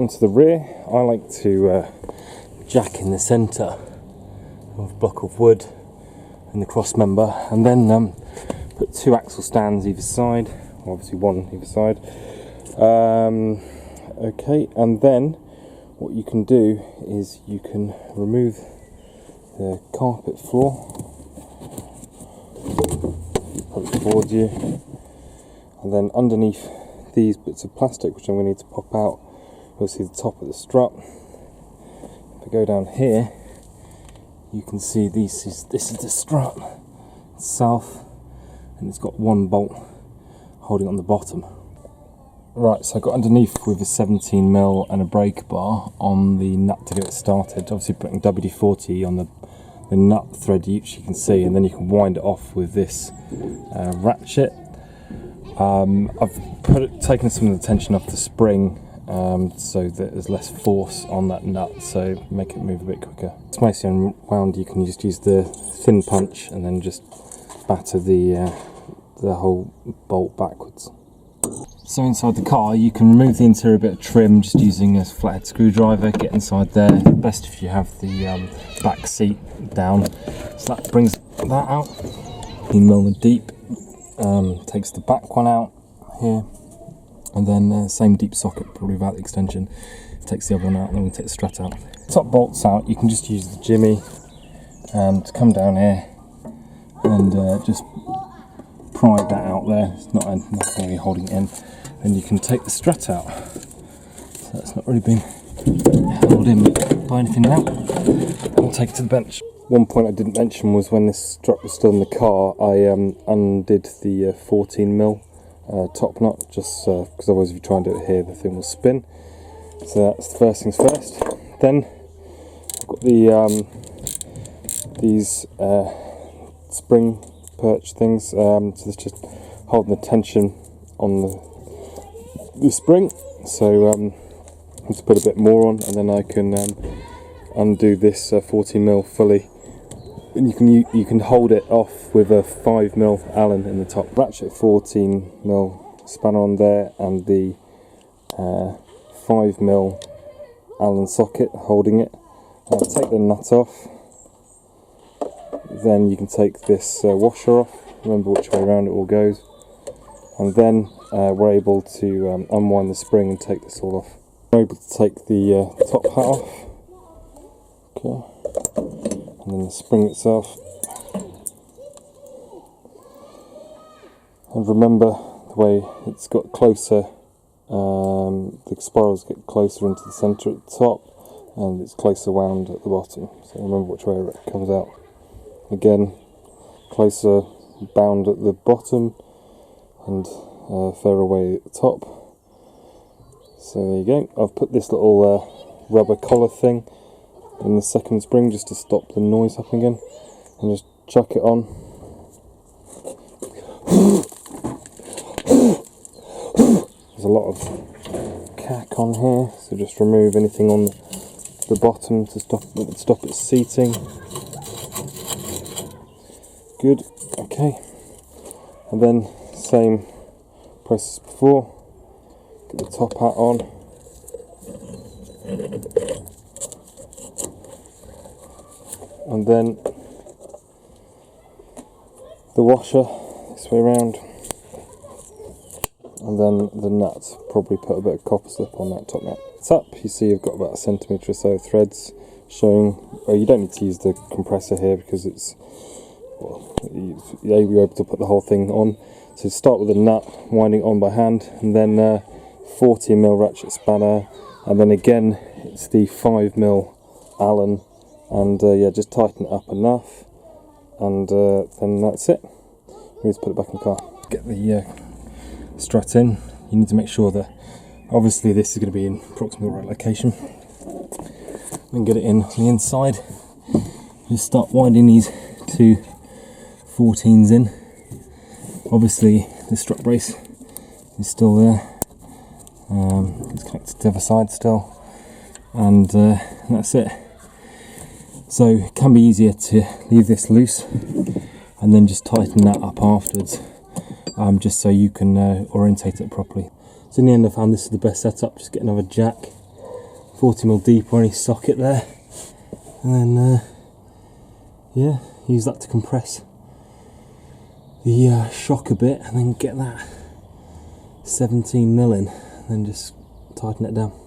onto the rear, I like to jack in the centre of a block of wood and the cross member, and then put 2 axle stands either side, obviously one either side. Okay, and then what you can do is you can remove the carpet floor, put it towards you, and then underneath these bits of plastic, which I'm going to need to pop out, you'll see the top of the strut. If I go down here, you can see this is the strut itself, and it's got 1 bolt holding on the bottom. Right, so I got underneath with a 17mm and a brake bar on the nut to get it started. Obviously putting WD-40 on the nut thread, which you can see, and then you can wind it off with this ratchet. I've taken some of the tension off the spring so that there's less force on that nut, so make it move a bit quicker. It's mostly unwound. You can just use the thin punch and then just batter the whole bolt backwards. So inside the car, you can remove the interior bit of trim just using a flathead screwdriver. Get inside there. Best if you have the back seat down. So that brings that out. 18mm deep. Takes the back one out here, and then same deep socket, probably without the extension. Takes the other one out, and then we take the strut out. Top bolts out. You can just use the jimmy and come down here and just pry that out there. It's not really holding it in. Then you can take the strut out. So that's not really been held in by anything now. I'll take it to the bench. One point I didn't mention was when this strut was still in the car, I undid the 14mm top nut, just because otherwise if you try and do it here, the thing will spin. So that's the first things first. Then I've got the these spring perch things, so it's just holding the tension on the spring. So let's put a bit more on, and then I can undo this 14mm fully. And you can hold it off with a 5mm Allen in the top. Ratchet 14mm spanner on there, and the 5mm Allen socket holding it. Take the nut off. Then you can take this washer off. Remember which way around it all goes. And then we're able to unwind the spring and take this all off. We're able to take the top hat off. Okay. And then the spring itself. And remember the way it's got closer, the spirals get closer into the centre at the top, and it's closer wound at the bottom. So remember which way it comes out. Again, closer bound at the bottom and further away at the top. So there you go. I've put this little rubber collar thing in the second spring just to stop the noise happening again, and just chuck it on. There's a lot of cack on here, so just remove anything on the bottom to stop it seating. Good, okay. And then same process before. Get the top hat on. And then the washer this way around, and then the nut. Probably put a bit of copper slip on that top nut. It's up. You see you've got about 1 centimetre or so of threads showing. Well, you don't need to use the compressor here because it's, well, you're able to put the whole thing on. So start with the nut, winding on by hand, and then 14mm ratchet spanner, and then again it's the 5mm Allen. And yeah, just tighten it up enough, and then that's it. We need to put it back in the car. Get the strut in. You need to make sure that obviously this is going to be in approximately the right location. Then get it in on the inside. Just start winding these 2 14s in. Obviously the strut brace is still there. It's connected to the other side still, and that's it. So it can be easier to leave this loose and then just tighten that up afterwards, just so you can orientate it properly. So in the end I found this is the best setup. Just get another jack 40mm deep or any socket there, and then yeah, use that to compress the shock a bit, and then get that 17mm in, and then just tighten it down.